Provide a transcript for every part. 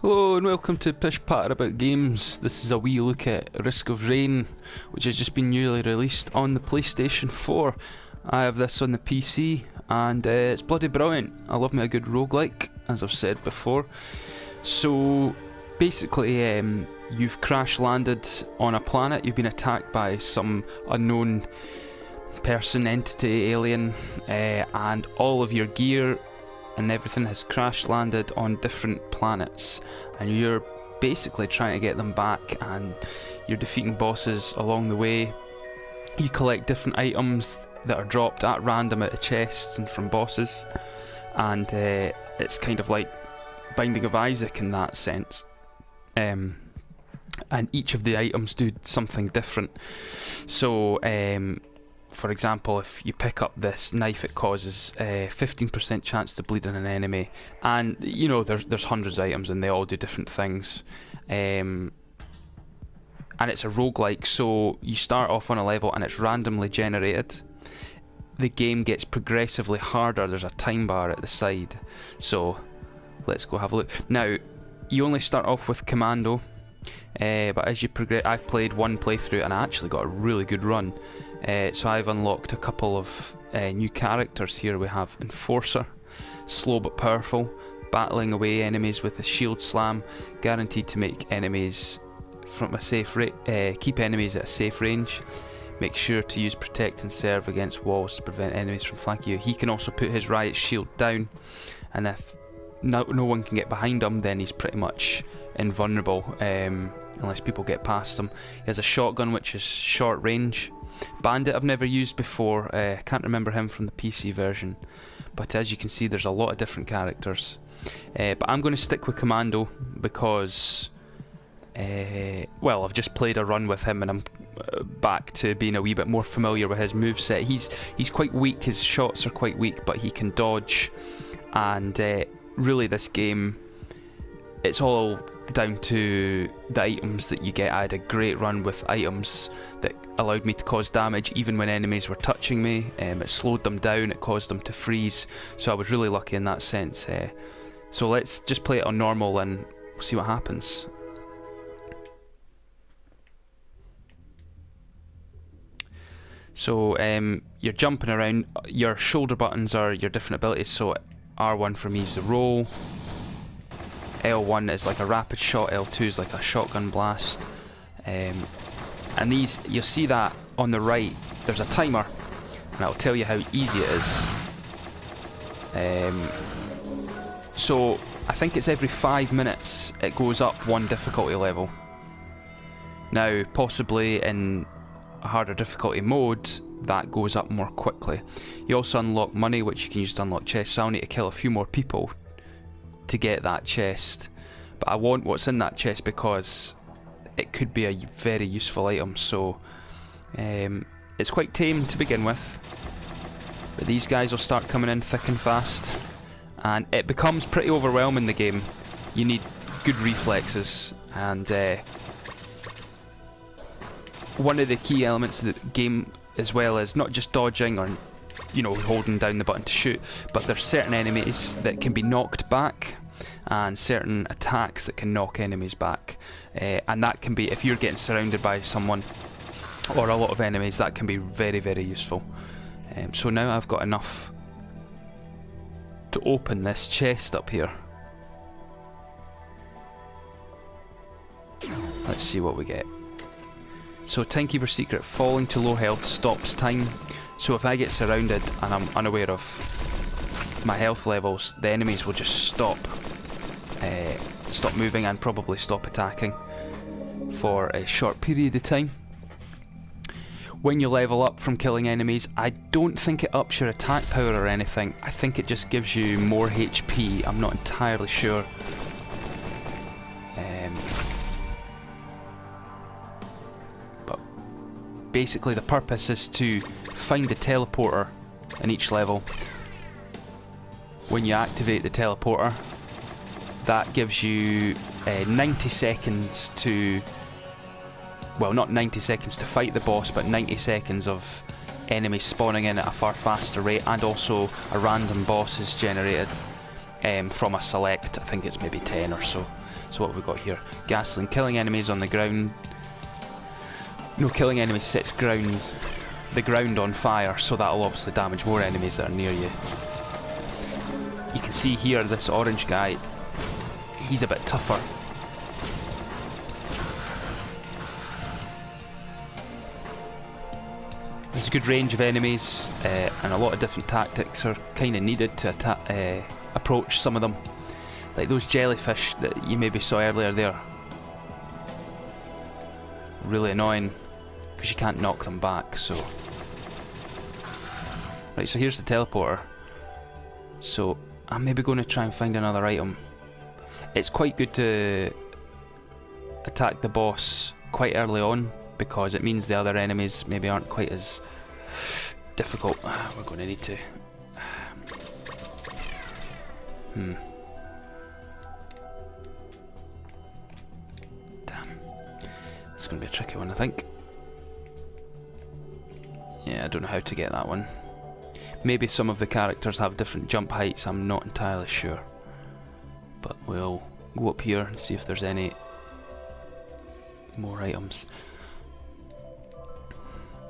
Hello and welcome to Pish Patter About Games. This is a wee look at Risk of Rain, which has just been newly released on the PlayStation 4. I have this on the PC and it's bloody brilliant. I love me a good roguelike, as I've said before. So basically you've crash landed on a planet, you've been attacked by some unknown person, entity, alien, and all of your gear and everything has crash landed on different planets, and you're basically trying to get them back, and you're defeating bosses along the way. You collect different items that are dropped at random out of chests and from bosses, and it's kind of like Binding of Isaac in that sense. And each of the items do something different. So for example, if you pick up this knife, it causes a 15% chance to bleed on an enemy, and you know there's hundreds of items and they all do different things. And it's a roguelike, so you start off on a level and it's randomly generated. The game gets progressively harder. There's a time bar at the side, so let's go have a look. Now, you only start off with Commando, but as you progress, I've played one playthrough and I actually got a really good run. So I've unlocked a couple of new characters here. We have Enforcer, slow but powerful, battling away enemies with a shield slam, guaranteed to make enemies from a safe keep enemies at a safe range. Make sure to use protect and serve against walls to prevent enemies from flanking you. He can also put his riot shield down, and if no one can get behind him, then he's pretty much invulnerable unless people get past him. He has a shotgun which is short range. Bandit I've never used before, can't remember him from the PC version, but as you can see there's a lot of different characters. But I'm going to stick with Commando because well, I've just played a run with him and I'm back to being a wee bit more familiar with his moveset. He's quite weak, his shots are quite weak, but he can dodge, and really this game, it's all down to the items that you get. I had a great run with items that allowed me to cause damage even when enemies were touching me. It slowed them down, it caused them to freeze, so I was really lucky in that sense. So let's just play it on normal and we'll see what happens. So you're jumping around, your shoulder buttons are your different abilities, so R1 for me is the roll, L1 is like a rapid shot, L2 is like a shotgun blast, and these, you'll see that on the right there's a timer and it'll tell you how easy it is. So I think it's every 5 minutes it goes up one difficulty level. Now possibly in a harder difficulty mode that goes up more quickly. You also unlock money which you can use to unlock chests, so I'll need to kill a few more people to get that chest, but I want what's in that chest because it could be a very useful item. So it's quite tame to begin with, but these guys will start coming in thick and fast and it becomes pretty overwhelming, the game. You need good reflexes, and one of the key elements of the game as well is not just dodging or holding down the button to shoot, but there's certain enemies that can be knocked back and certain attacks that can knock enemies back, and that can be, if you're getting surrounded by someone or a lot of enemies, that can be very, very useful. So now I've got enough to open this chest up here. Let's see what we get. So Timekeeper secret, falling to low health stops time. So if I get surrounded and I'm unaware of my health levels, the enemies will just stop moving and probably stop attacking for a short period of time. When you level up from killing enemies, I don't think it ups your attack power or anything. I think it just gives you more HP. I'm not entirely sure. But basically the purpose is to find the teleporter in each level. When you activate the teleporter, that gives you 90 seconds to, well, not 90 seconds to fight the boss, but 90 seconds of enemies spawning in at a far faster rate, and also a random boss is generated from a select, I think it's maybe 10 or so. So what have we got here? Gasoline. Killing enemies on the ground. No, killing enemies sets the ground on fire, so that'll obviously damage more enemies that are near you. You can see here this orange guy, he's a bit tougher. There's a good range of enemies, and a lot of different tactics are kind of needed to approach some of them. Like those jellyfish that you maybe saw earlier there. Really annoying, because you can't knock them back, so... Right, so here's the teleporter. So, I'm maybe going to try and find another item. It's quite good to attack the boss quite early on, because it means the other enemies maybe aren't quite as difficult. We're going to need to... Damn. It's going to be a tricky one, I think. Yeah, I don't know how to get that one. Maybe some of the characters have different jump heights, I'm not entirely sure. But we'll go up here and see if there's any more items.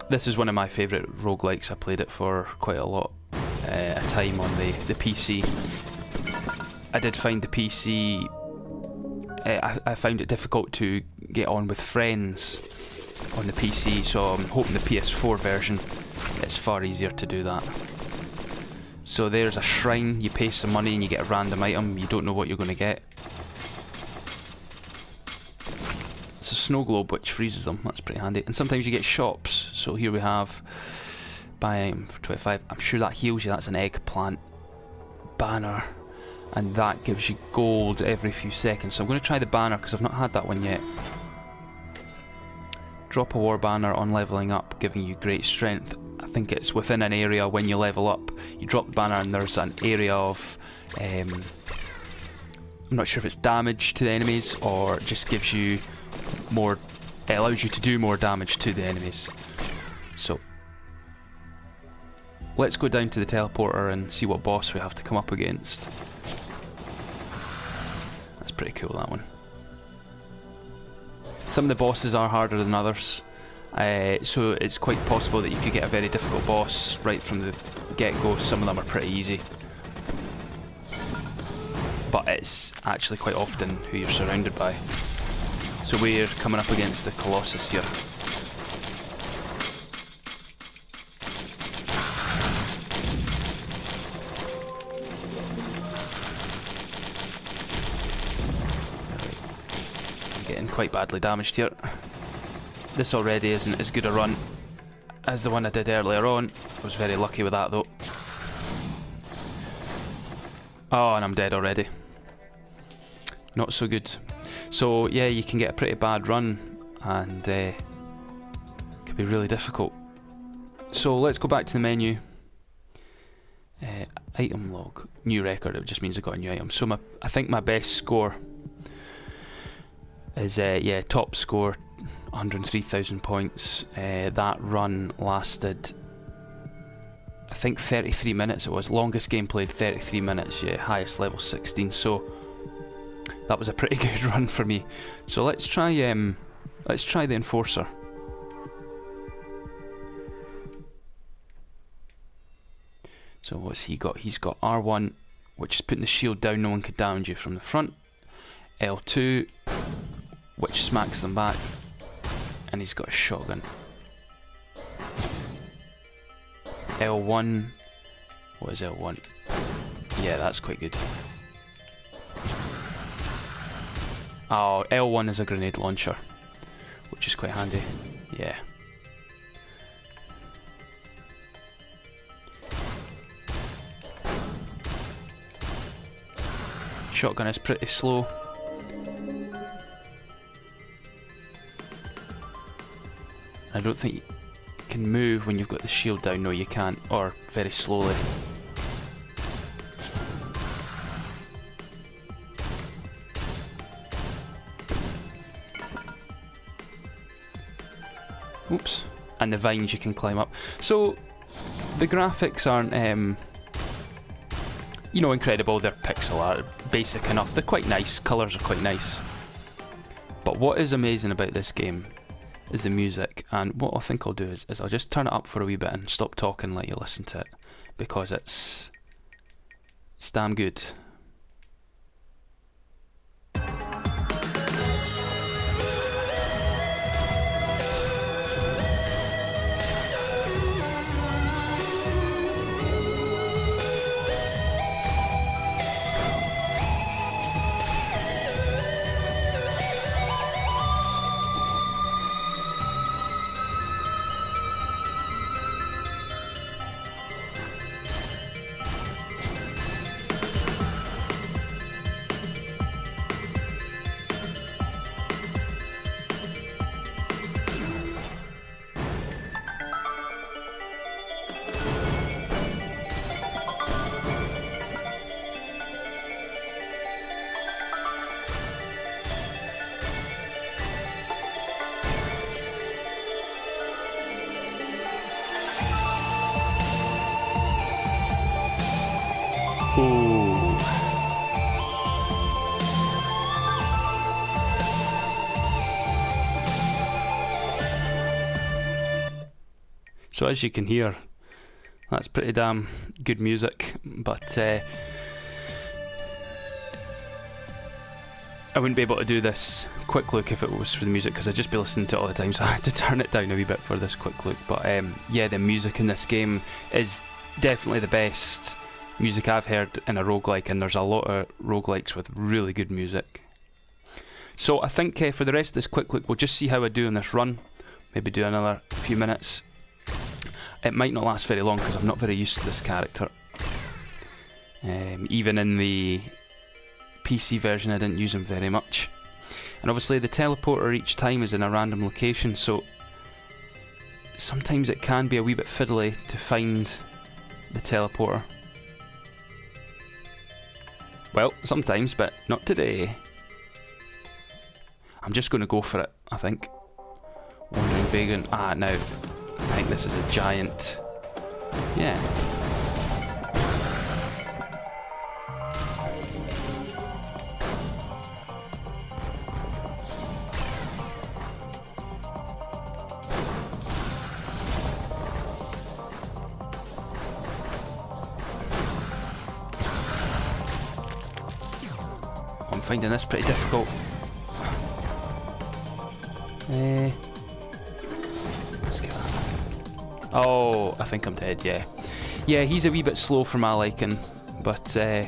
This is one of my favourite roguelikes. I played it for quite a lot of time on the PC. I did find the PC... I found it difficult to get on with friends on the PC, so I'm hoping the PS4 version it's far easier to do that. So there's a shrine, you pay some money and you get a random item, you don't know what you're going to get. It's a snow globe which freezes them, that's pretty handy. And sometimes you get shops, so here we have buy item for 25. I'm sure that heals you, that's an eggplant banner. And that gives you gold every few seconds. So I'm going to try the banner because I've not had that one yet. Drop a war banner on leveling up, giving you great strength. I think it's within an area when you level up. You drop the banner and there's an area of... I'm not sure if it's damage to the enemies or it just gives you more... It allows you to do more damage to the enemies. So... let's go down to the teleporter and see what boss we have to come up against. That's pretty cool, that one. Some of the bosses are harder than others, so it's quite possible that you could get a very difficult boss right from the get-go. Some of them are pretty easy. But it's actually quite often who you're surrounded by. So we're coming up against the Colossus here. Quite badly damaged here. This already isn't as good a run as the one I did earlier on. I was very lucky with that though. Oh, and I'm dead already. Not so good. So yeah, you can get a pretty bad run and it can be really difficult. So let's go back to the menu. Item log, new record. It just means I got a new item. So I think my best score is yeah, top score 103,000 points. That run lasted I think 33 minutes it was. Longest game played 33 minutes, yeah, highest level 16, so that was a pretty good run for me. So let's try the Enforcer. So what's he got? He's got R1, which is putting the shield down, no one can damage you from the front. L2, which smacks them back, and he's got a shotgun. L1, what is L1? Yeah, that's quite good. Oh, L1 is a grenade launcher, which is quite handy, yeah. Shotgun is pretty slow. I don't think you can move when you've got the shield down. No, you can't, or very slowly. Oops. And the vines you can climb up. So the graphics aren't you know, incredible. They're pixel art, basic enough. They're quite nice. Colours are quite nice. But what is amazing about this game is the music. And what I think I'll do is I'll just turn it up for a wee bit and stop talking and let you listen to it, because it's damn good. Ooh. So as you can hear, that's pretty damn good music, but I wouldn't be able to do this quick look if it was for the music, because I'd just be listening to it all the time, so I had to turn it down a wee bit for this quick look. But yeah, the music in this game is definitely the best music I've heard in a roguelike, and there's a lot of roguelikes with really good music. So I think for the rest of this quick look, we'll just see how I do in this run. Maybe do another few minutes. It might not last very long because I'm not very used to this character. Even in the PC version I didn't use him very much. And obviously the teleporter each time is in a random location, so sometimes it can be a wee bit fiddly to find the teleporter. Well, sometimes, but not today. I'm just going to go for it, I think. Wandering Vagrant. Ah, now, I think this is a giant. Yeah. I'm finding this pretty difficult. Let's get that. Oh, I think I'm dead, yeah. Yeah, he's a wee bit slow for my liking, but well,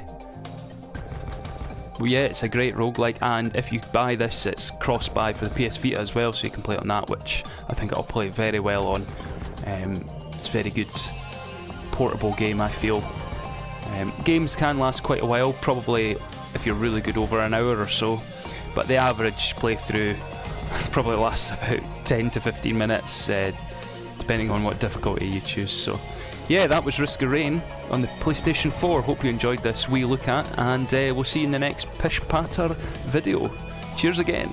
yeah, it's a great roguelike, and if you buy this, it's cross-buy for the PS Vita as well, so you can play it on that, which I think it'll play very well on. It's a very good portable game, I feel. Games can last quite a while, probably if you're really good, over an hour or so, but the average playthrough probably lasts about 10 to 15 minutes, depending on what difficulty you choose. So yeah, that was Risk of Rain on the PlayStation 4. Hope you enjoyed this wee look at, and we'll see you in the next Pish Patter video. Cheers again.